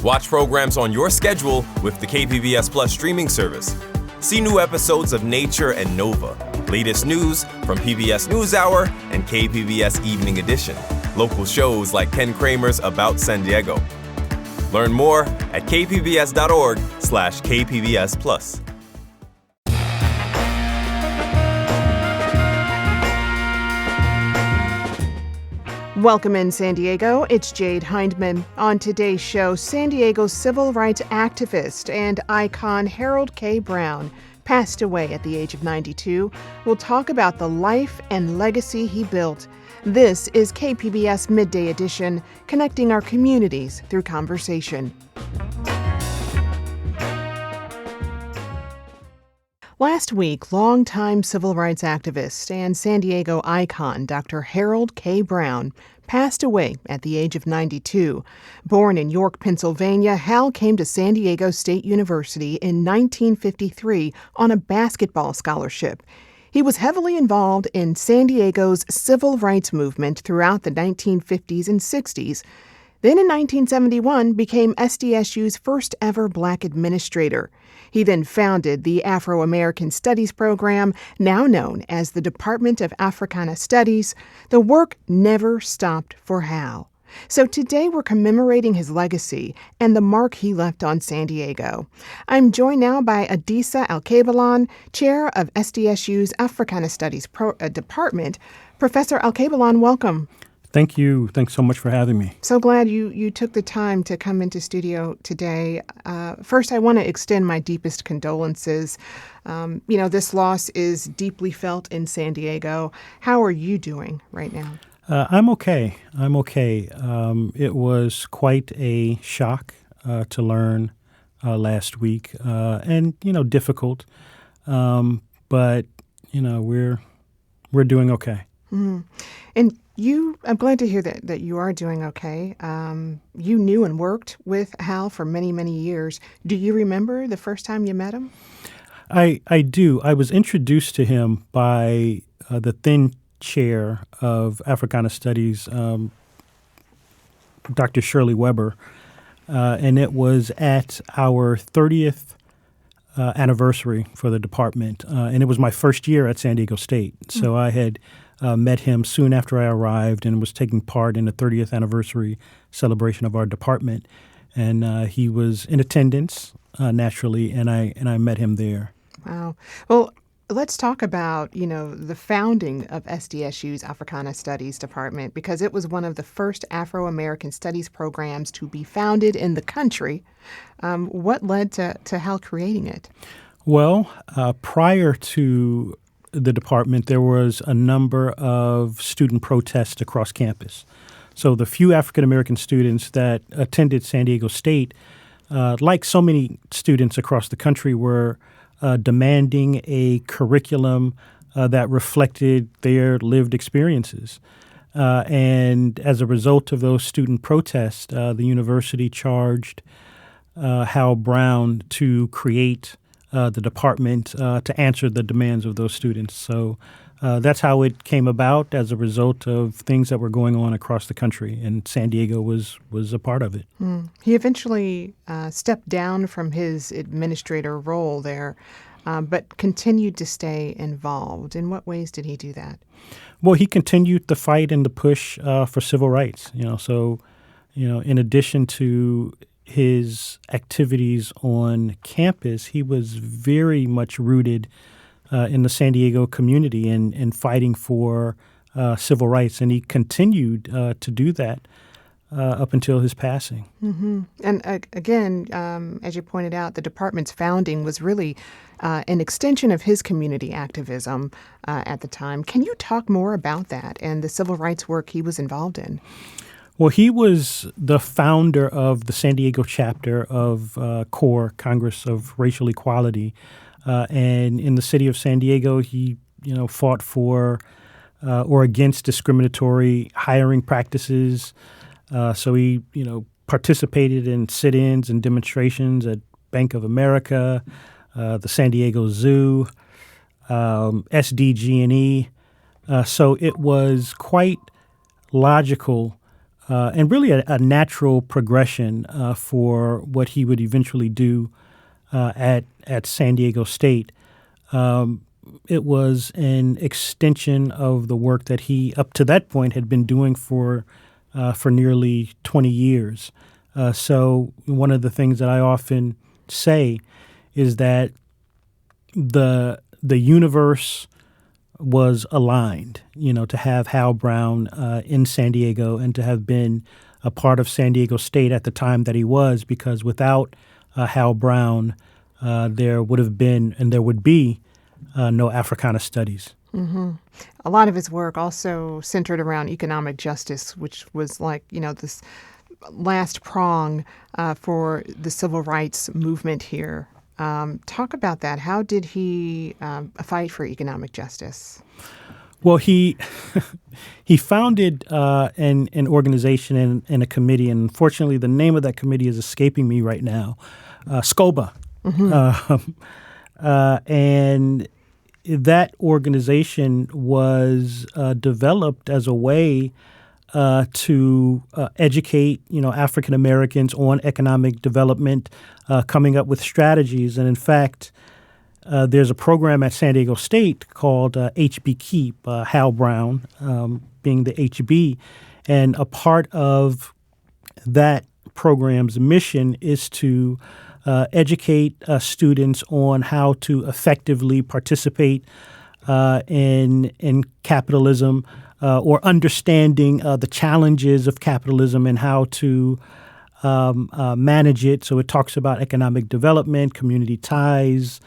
Watch programs on your schedule with the KPBS Plus streaming service. See new episodes of Nature and Nova, latest news from PBS NewsHour and KPBS Evening Edition, local shows like Ken Kramer's About San Diego. Learn more at kpbs.org/KPBS Plus. Welcome in San Diego, it's Jade Hindman. On today's show, San Diego's civil rights activist and icon Harold K. Brown passed away at the age of 92. We'll talk about the life and legacy he built. This is KPBS Midday Edition, connecting our communities through conversation. Last week, longtime civil rights activist and San Diego icon Dr. Harold K. Brown passed away at the age of 92. Born in York, Pennsylvania, Hal came to San Diego State University in 1953 on a basketball scholarship. He was heavily involved in San Diego's civil rights movement throughout the 1950s and 60s. Then in 1971 became SDSU's first ever black administrator. He then founded the Afro-American Studies program, now known as the Department of Africana Studies. The work never stopped for Hal. So today we're commemorating his legacy and the mark he left on San Diego. I'm joined now by Adisa Alkebalan, chair of SDSU's Africana Studies Department. Professor Alkebalan, welcome. Thank you. Thanks so much for having me. So glad you took the time to come into studio today. First, I want to extend my deepest condolences. This loss is deeply felt in San Diego. How are you doing right now? I'm okay. It was quite a shock to learn last week, and difficult. But we're doing okay. Mm-hmm. And I'm glad to hear that you are doing okay. You knew and worked with Hal for many, many years. Do you remember the first time you met him? I do. I was introduced to him by the then chair of Africana Studies, Dr. Shirley Weber, and it was at our 30th anniversary for the department, and it was my first year at San Diego State. So I had met him soon after I arrived and was taking part in the 30th anniversary celebration of our department. And he was in attendance, naturally, and I met him there. Wow. Well, let's talk about, the founding of SDSU's Africana Studies Department, because it was one of the first Afro-American studies programs to be founded in the country. What led to Hal creating it? Well, prior to the department, there was a number of student protests across campus. So the few African-American students that attended San Diego State, like so many students across the country, were demanding a curriculum that reflected their lived experiences. And as a result of those student protests, the university charged Hal Brown to create the department to answer the demands of those students. So that's how it came about, as a result of things that were going on across the country, and San Diego was a part of it. He eventually stepped down from his administrator role there, but continued to stay involved. In what ways did he do that? Well, he continued the fight and the push for civil rights. In addition to his activities on campus, he was very much rooted in the San Diego community and fighting for civil rights, and he continued to do that up until his passing. Mm-hmm. And again, as you pointed out, the department's founding was really an extension of his community activism at the time. Can you talk more about that and the civil rights work he was involved in? Well, he was the founder of the San Diego chapter of CORE, Congress of Racial Equality. And in the city of San Diego, he, fought for or against discriminatory hiring practices. So he, participated in sit-ins and demonstrations at Bank of America, the San Diego Zoo, SDG&E. So it was quite logical and really a natural progression for what he would eventually do at San Diego State. It was an extension of the work that he, up to that point, had been doing for nearly 20 years. So one of the things that I often say is that the universe was aligned, to have Hal Brown in San Diego and to have been a part of San Diego State at the time that he was, because without Hal Brown, there would have been and there would be no Africana Studies. Mm-hmm. A lot of his work also centered around economic justice, which was like, this last prong for the civil rights movement here. Talk about that. How did he fight for economic justice? Well, he founded an organization and a committee, and unfortunately the name of that committee is escaping me right now, SCOBA. Mm-hmm. And that organization was developed as a way to educate, African Americans on economic development, coming up with strategies. And in fact, there's a program at San Diego State called HB Keep, Hal Brown being the HB. And a part of that program's mission is to educate students on how to effectively participate in capitalism, or understanding the challenges of capitalism and how to manage it. So it talks about economic development, community ties,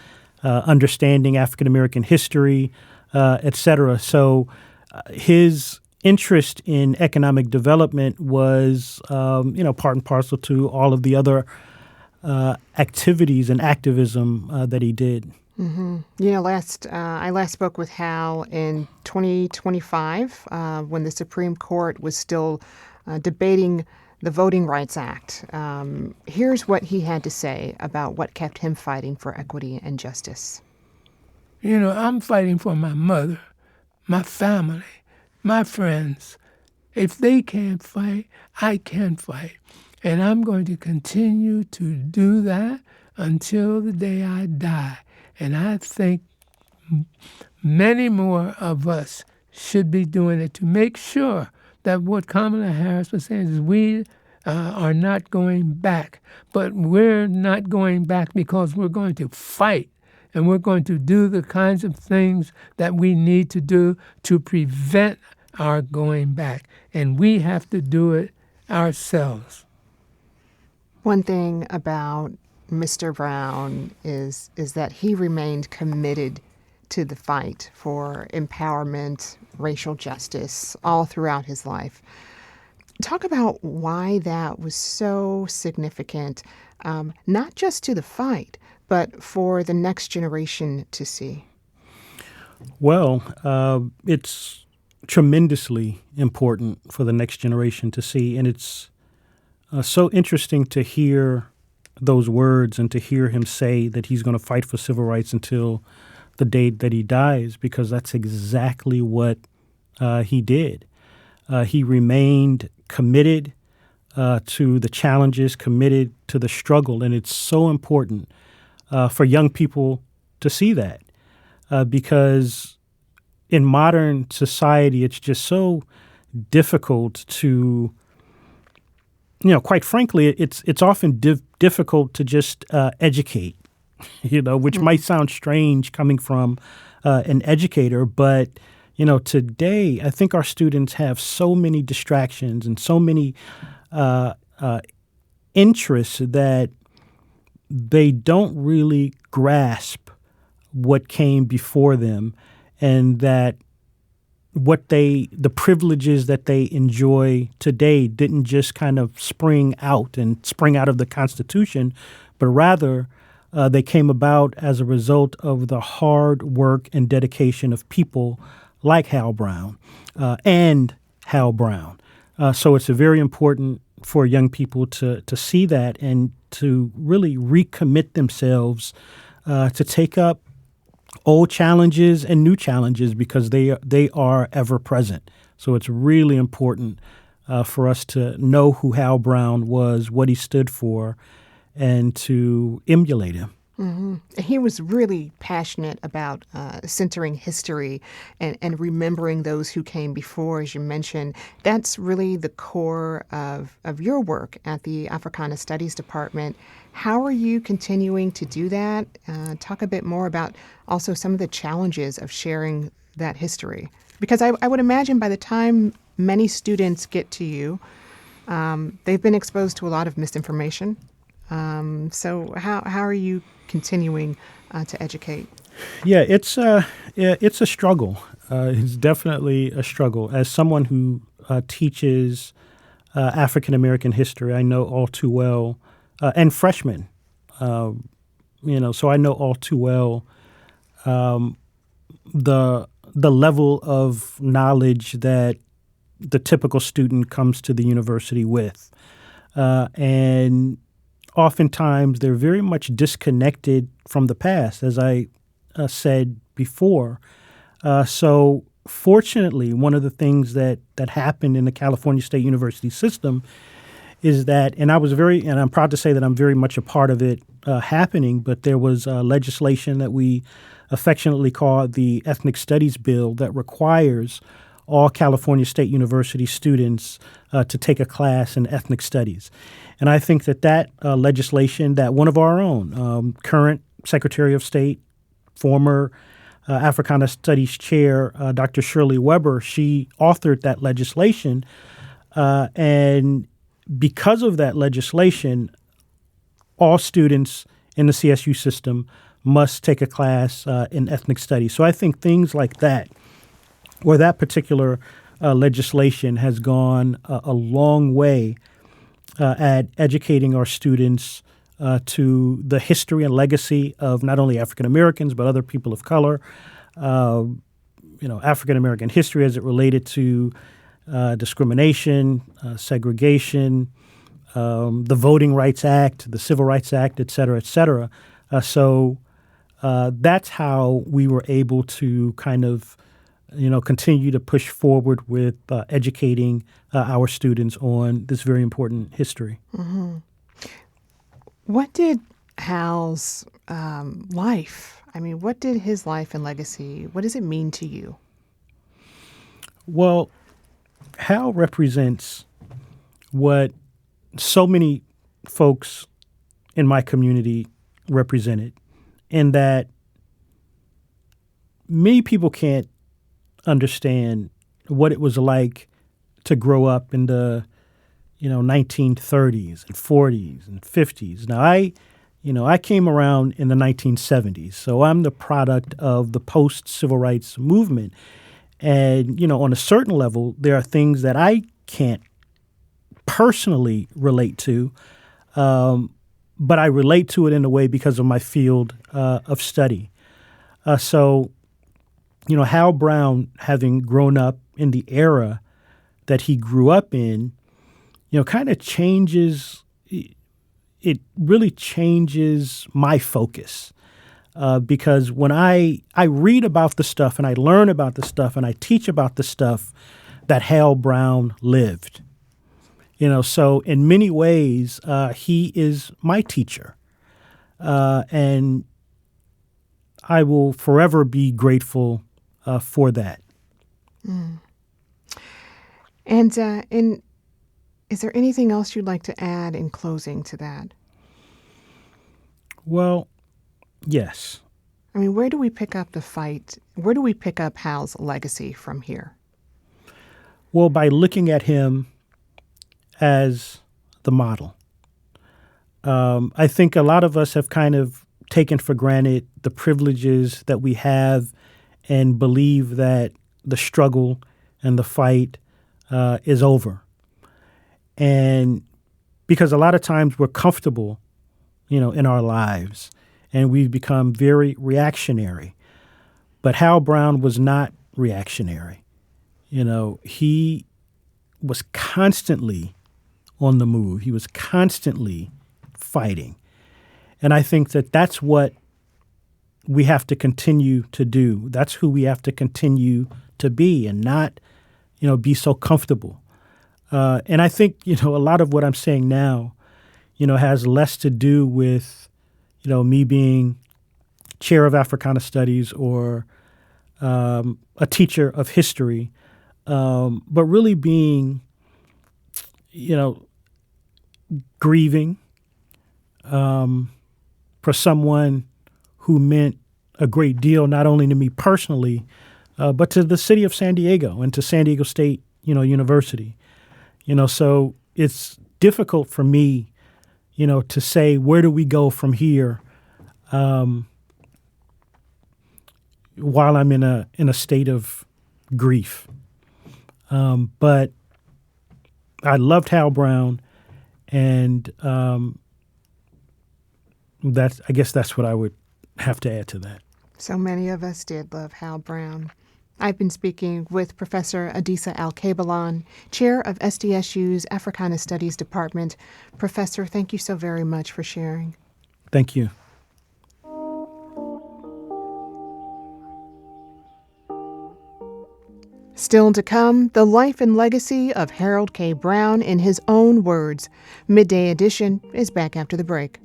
understanding African American history, et cetera. So his interest in economic development was, part and parcel to all of the other activities and activism that he did. Mm-hmm. I last spoke with Hal in 2025 when the Supreme Court was still debating the Voting Rights Act. Here's what he had to say about what kept him fighting for equity and justice. I'm fighting for my mother, my family, my friends. If they can't fight, I can fight. And I'm going to continue to do that until the day I die. And I think many more of us should be doing it to make sure that what Kamala Harris was saying is we are not going back. But we're not going back because we're going to fight. And we're going to do the kinds of things that we need to do to prevent our going back. And we have to do it ourselves. One thing about Mr. Brown is that he remained committed to the fight for empowerment, racial justice, all throughout his life. Talk about why that was so significant, not just to the fight, but for the next generation to see. Well, it's tremendously important for the next generation to see, and it's so interesting to hear those words and to hear him say that he's going to fight for civil rights until the day that he dies, because that's exactly what he did. He remained committed to the challenges, committed to the struggle, and it's so important for young people to see that because in modern society, it's just so difficult to, quite frankly, it's often difficult to just educate, which might sound strange coming from an educator. But, today I think our students have so many distractions and so many interests that they don't really grasp what came before them, and that the privileges that they enjoy today didn't just kind of spring out of the Constitution, but rather they came about as a result of the hard work and dedication of people like Hal Brown and Hal Brown. So it's very important for young people to see that and to really recommit themselves to take up old challenges and new challenges, because they are ever present. So it's really important for us to know who Hal Brown was, what he stood for, and to emulate him. Mm-hmm. He was really passionate about centering history and remembering those who came before, as you mentioned. That's really the core of your work at the Africana Studies Department. How are you continuing to do that? Talk a bit more about also some of the challenges of sharing that history. Because I would imagine by the time many students get to you, they've been exposed to a lot of misinformation. So how are you continuing to educate? Yeah, it's a struggle. It's definitely a struggle. As someone who teaches African American history, I know all too well, and freshmen, so I know all too well the level of knowledge that the typical student comes to the university with, and oftentimes they're very much disconnected from the past, as I said before. So fortunately, one of the things that happened in the California State University system is that, and I'm proud to say that I'm very much a part of it happening, but there was legislation that we affectionately call the Ethnic Studies Bill that requires all California State University students to take a class in ethnic studies. And I think that legislation that one of our own, current Secretary of State, former Africana Studies Chair, Dr. Shirley Weber, she authored that legislation. And because of that legislation, all students in the CSU system must take a class in ethnic studies. So I think things like that, or that particular legislation, has gone a long way at educating our students to the history and legacy of not only African Americans but other people of color. African American history as it related to discrimination, segregation, the Voting Rights Act, the Civil Rights Act, et cetera, et cetera. So that's how we were able to kind of continue to push forward with educating our students on this very important history. Mm-hmm. What did Hal's life, what did his life and legacy, what does it mean to you? Well, Hal represents what so many folks in my community represented, in that many people can't understand what it was like to grow up in the 1930s and 40s and 50s. Now I came around in the 1970s, so I'm the product of the post-civil rights movement. And on a certain level, there are things that I can't personally relate to, but I relate to it in a way because of my field of study. So Hal Brown, having grown up in the era that he grew up in, kind of changes, it really changes my focus. Because when I read about the stuff and I learn about the stuff and I teach about the stuff that Hal Brown lived, so in many ways, he is my teacher. And I will forever be grateful for that. Mm. And is there anything else you'd like to add in closing to that? Well, yes. Where do we pick up the fight? Where do we pick up Hal's legacy from here? Well, by looking at him as the model. I think a lot of us have kind of taken for granted the privileges that we have and believe that the struggle and the fight is over. And because a lot of times we're comfortable, in our lives, and we've become very reactionary. But Hal Brown was not reactionary. He was constantly on the move. He was constantly fighting. And I think that that's what we have to continue to do. That's who we have to continue to be, and not, be so comfortable. And I think, a lot of what I'm saying now, has less to do with, me being chair of Africana Studies or a teacher of history, but really being, grieving for someone who meant a great deal, not only to me personally, but to the city of San Diego and to San Diego State, University. So it's difficult for me, to say, where do we go from here, while I'm in a state of grief. But I loved Hal Brown, and I guess that's what I would have to add to that. So many of us did love Hal Brown. I've been speaking with Professor Adisa Al-Kabalan, chair of SDSU's Africana Studies Department. Professor, thank you so very much for sharing. Thank you. Still to come, the life and legacy of Harold K. Brown in his own words. Midday Edition is back after the break.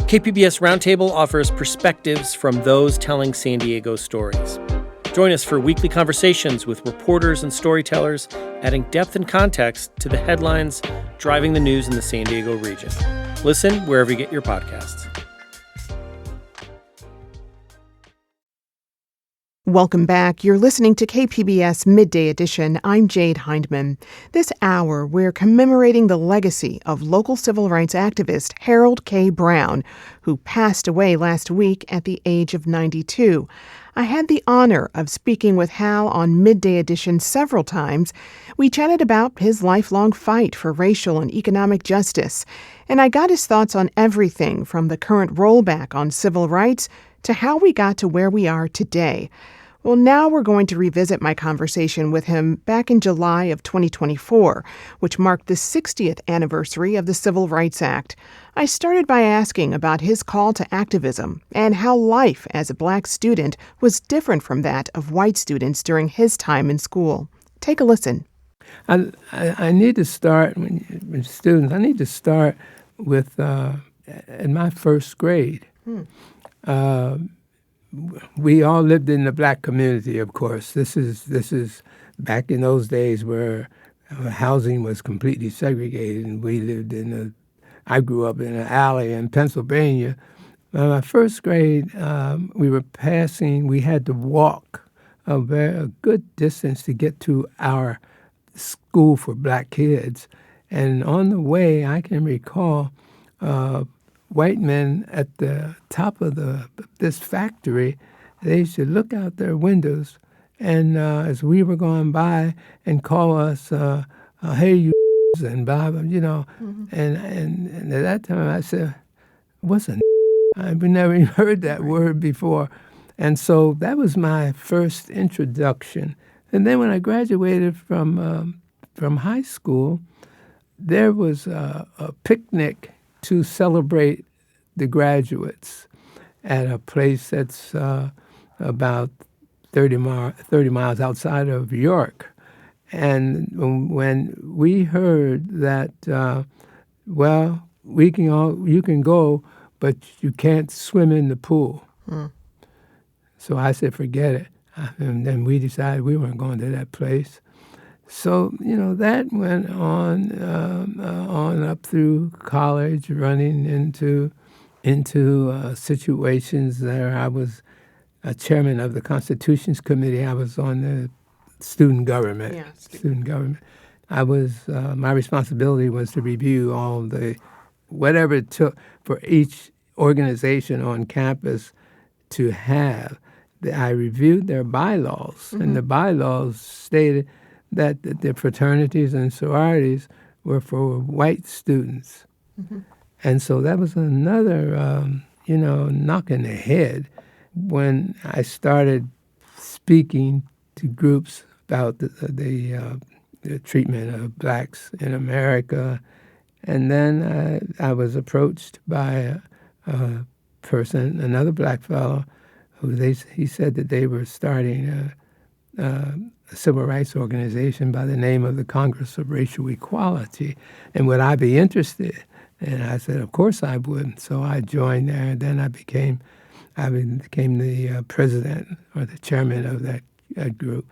KPBS Roundtable offers perspectives from those telling San Diego stories. Join us for weekly conversations with reporters and storytellers, adding depth and context to the headlines driving the news in the San Diego region. Listen wherever you get your podcasts. Welcome back. You're listening to KPBS Midday Edition. I'm Jade Hindman. This hour, we're commemorating the legacy of local civil rights activist Harold K. Brown, who passed away last week at the age of 92. I had the honor of speaking with Hal on Midday Edition several times. We chatted about his lifelong fight for racial and economic justice, and I got his thoughts on everything from the current rollback on civil rights to how we got to where we are today. Well, now we're going to revisit my conversation with him back in July of 2024, which marked the 60th anniversary of the Civil Rights Act. I started by asking about his call to activism and how life as a black student was different from that of white students during his time in school. Take a listen. I need to start, with students, I need to start with in my first grade. We all lived in the black community, of course. This is back in those days where housing was completely segregated, and we lived I grew up in an alley in Pennsylvania. In my first grade, we had to walk a good distance to get to our school for black kids. And on the way, I can recall white men at the top of this factory, they used to look out their windows, and as we were going by, and call us, "Hey, you," and blah, blah, Mm-hmm. And at that time I said, "What's a?" I've never even heard that word before, and so that was my first introduction. And then when I graduated from high school, there was a picnic to celebrate the graduates at a place that's about 30 miles outside of York. And when we heard that, you can go, but you can't swim in the pool. So I said, forget it. And then we decided we weren't going to that place. So, that went on up through college, running into situations there. I was a chairman of the Constitutions Committee. I was on the student government. Yeah. Student government. I was my responsibility was to review all whatever it took for each organization on campus to have. I reviewed their bylaws, mm-hmm. and the bylaws stated that the fraternities and sororities were for white students. Mm-hmm. And so that was another, knock in the head when I started speaking to groups about the treatment of blacks in America. And then I was approached by a person, another black fellow, he said that they were starting a civil rights organization by the name of the Congress of Racial Equality. And would I be interested? And I said, of course I would. So I joined there, and then I became the president or the chairman of that group.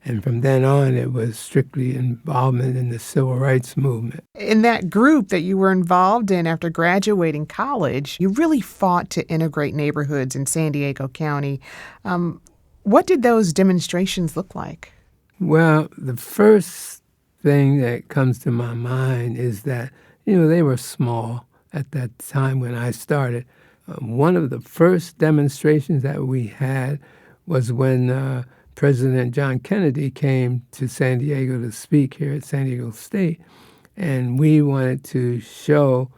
And from then on, it was strictly involvement in the civil rights movement. In that group that you were involved in after graduating college, you really fought to integrate neighborhoods in San Diego County. What did those demonstrations look like? Well, the first thing that comes to my mind is that, they were small at that time when I started. One of the first demonstrations that we had was when President John Kennedy came to San Diego to speak here at San Diego State, and we wanted to show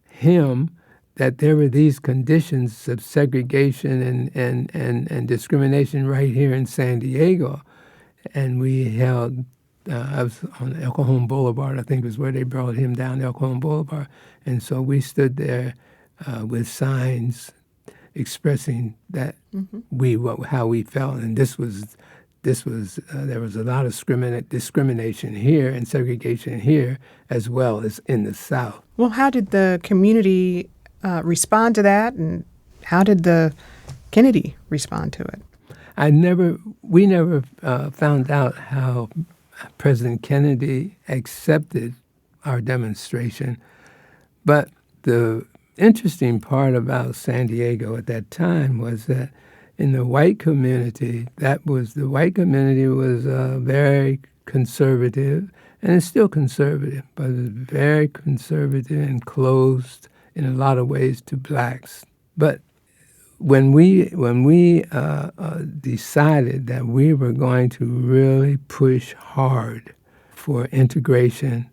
him that there were these conditions of segregation and discrimination right here in San Diego. And we held, I was on El Cajon Boulevard, I think was where they brought him down, El Cajon Boulevard. And so we stood there with signs expressing that how we felt. And there was a lot of discrimination here and segregation here as well as in the South. Well, how did the community respond to that, and how did the Kennedy respond to it? We never found out how President Kennedy accepted our demonstration. But the interesting part about San Diego at that time was that in the white community, the white community was very conservative, and it's still conservative, but it's very conservative and closed in a lot of ways to blacks. But when we decided that we were going to really push hard for integration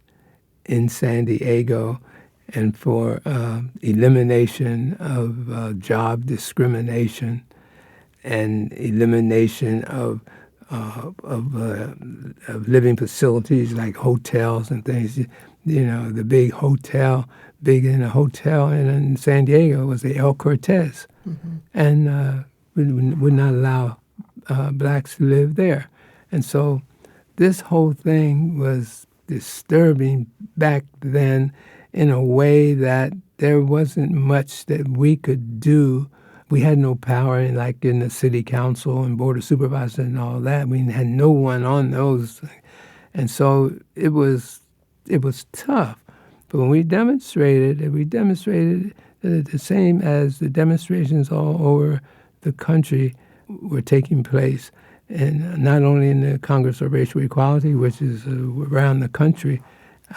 in San Diego and for elimination of job discrimination and elimination of living facilities like hotels and things, the big in a hotel in San Diego was the El Cortez. Mm-hmm. And would not allow blacks to live there. And so this whole thing was disturbing back then in a way that there wasn't much that we could do. We had no power in the city council and board of supervisors and all that. We had no one on those. And so it was tough. But when we demonstrated the same as the demonstrations all over the country were taking place, and not only in the Congress of Racial Equality, which is around the country,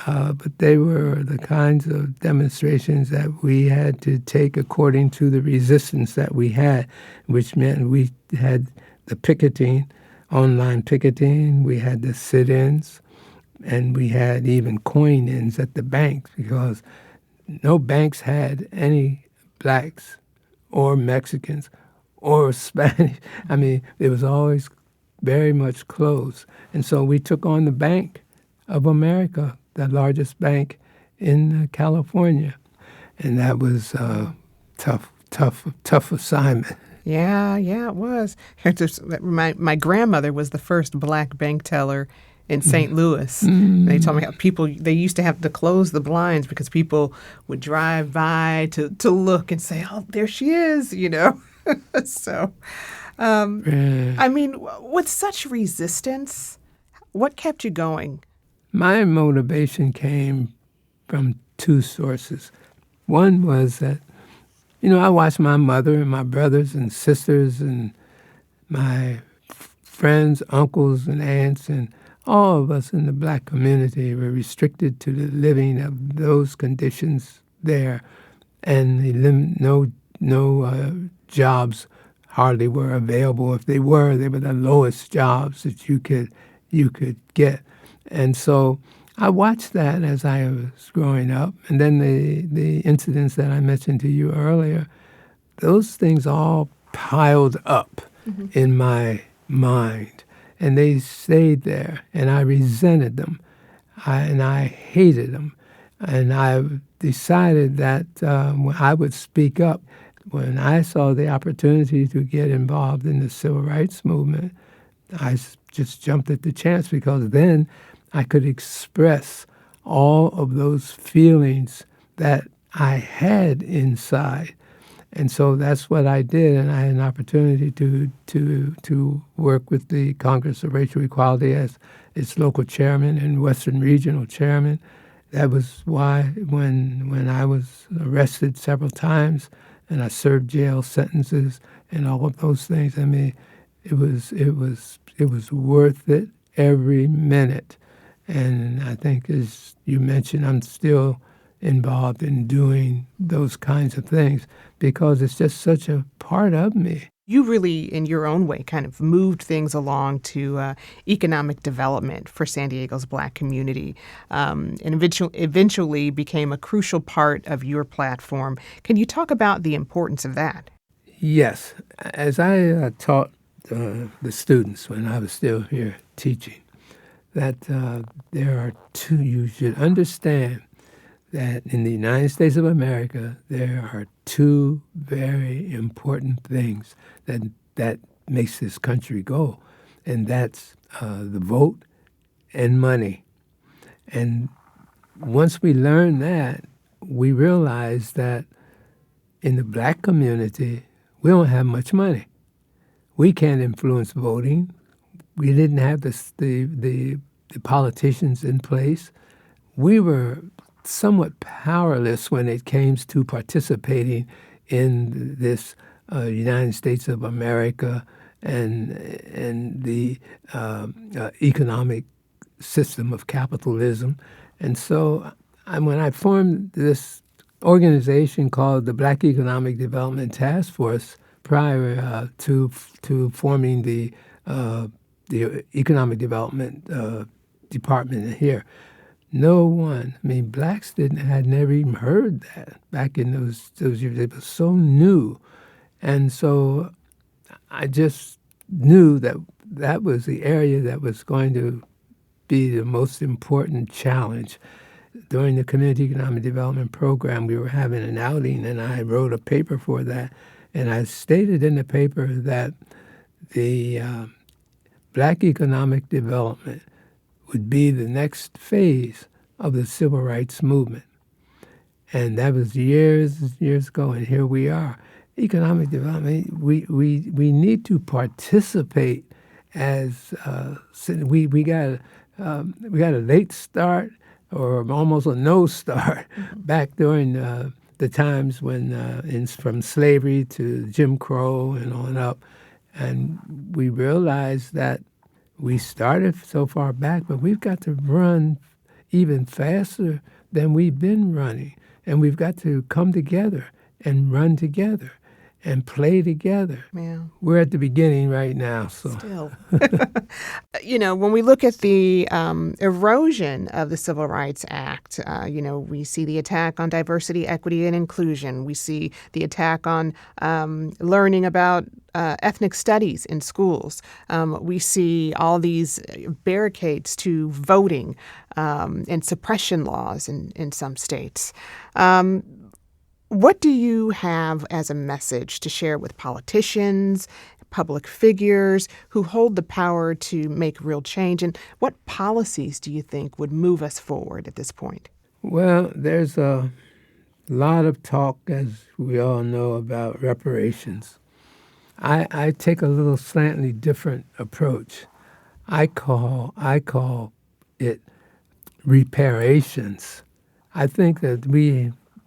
but they were the kinds of demonstrations that we had to take according to the resistance that we had, which meant we had the picketing, online picketing, we had the sit-ins, and we had even coin-ins at the banks because no banks had any blacks or Mexicans or Spanish. I mean, it was always very much closed. And so we took on the Bank of America, the largest bank in California. And that was a tough assignment. Yeah, it was. My grandmother was the first black bank teller in St. Louis. Mm. They told me how they used to have to close the blinds because people would drive by to look and say, oh, there she is, So, I mean, with such resistance, what kept you going? My motivation came from two sources. One was that, I watched my mother and my brothers and sisters and my friends, uncles and aunts, and all of us in the black community were restricted to the living of those conditions there, and no jobs hardly were available. If they were the lowest jobs that you could get. And so I watched that as I was growing up. And then the incidents that I mentioned to you earlier, those things all piled up in my mind. And they stayed there. And I resented them. And I hated them. And I decided that I would speak up. When I saw the opportunity to get involved in the civil rights movement, I just jumped at the chance, because then I could express all of those feelings that I had inside. And so that's what I did, and I had an opportunity to work with the Congress of Racial Equality as its local chairman and Western Regional chairman. That was why when I was arrested several times and I served jail sentences and all of those things, I mean, it was worth it every minute. And I think, as you mentioned, I'm still involved in doing those kinds of things because it's just such a part of me. You really, in your own way, kind of moved things along to economic development for San Diego's Black community, and eventually became a crucial part of your platform. Can you talk about the importance of that? Yes. As I taught the students when I was still here teaching, that there are two, you should understand that in the United States of America, there are two very important things that makes this country go, and that's the vote and money. And once we learn that, we realize that in the Black community, we don't have much money. We can't influence voting. We didn't have the politicians in place. We were somewhat powerless when it came to participating in this United States of America and the economic system of capitalism. And so when I formed this organization called the Black Economic Development Task Force prior to forming the Economic Development Department here, no one, I mean, Blacks had never even heard that back in those years. It was so new. And so I just knew that was the area that was going to be the most important challenge. During the Community Economic Development Program, we were having an outing, and I wrote a paper for that. And I stated in the paper that the Black economic development would be the next phase of the civil rights movement. And that was years ago, and here we are. Economic development, we need to participate as we got a late start or almost a no start back during the times when from slavery to Jim Crow and on up. And we realized that we started so far back, but we've got to run even faster than we've been running. And we've got to come together and run together and play together. Yeah. We're at the beginning right now. So. Still. When we look at the erosion of the Civil Rights Act, we see the attack on diversity, equity, and inclusion. We see the attack on learning about ethnic studies in schools. We see all these barricades to voting and suppression laws in some states. What do you have as a message to share with politicians, public figures who hold the power to make real change? And what policies do you think would move us forward at this point? Well, there's a lot of talk, as we all know, about reparations. I take a little slightly different approach. I call it reparations. I think that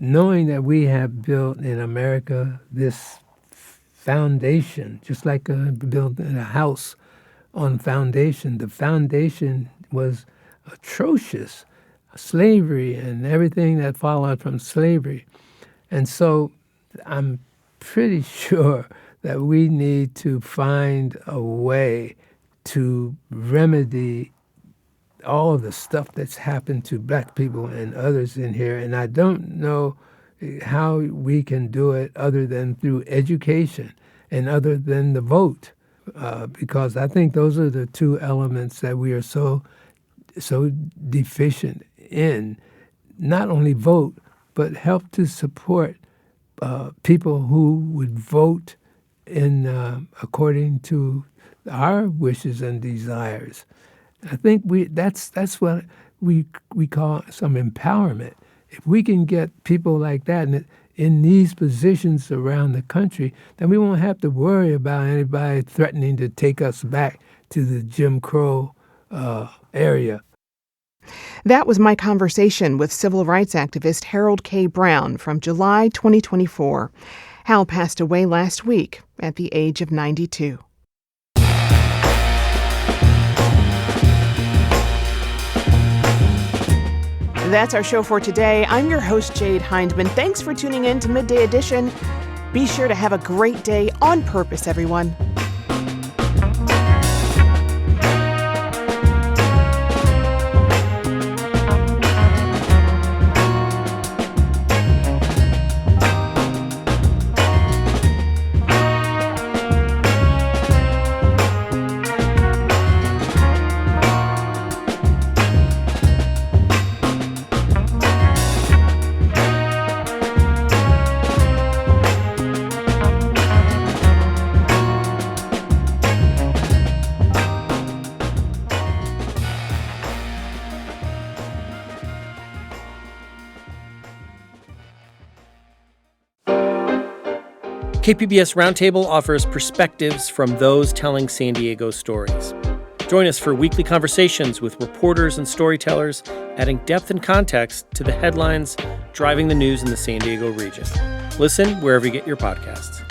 knowing that we have built in America this foundation, just like building a house on foundation. The foundation was atrocious, slavery and everything that followed from slavery. And so I'm pretty sure that we need to find a way to remedy all the stuff that's happened to black people and others in here, and I don't know how we can do it other than through education and other than the vote, because I think those are the two elements that we are so deficient in. Not only vote, but help to support people who would vote in according to our wishes and desires. I think that's what we call some empowerment. If we can get people like that in these positions around the country, then we won't have to worry about anybody threatening to take us back to the Jim Crow area. That was my conversation with civil rights activist Harold K. Brown from July 2024. Hal passed away last week at the age of 92. That's our show for today. I'm your host, Jade Hindman. Thanks for tuning in to Midday Edition. Be sure to have a great day on purpose, everyone. KPBS Roundtable offers perspectives from those telling San Diego stories. Join us for weekly conversations with reporters and storytellers, adding depth and context to the headlines driving the news in the San Diego region. Listen wherever you get your podcasts.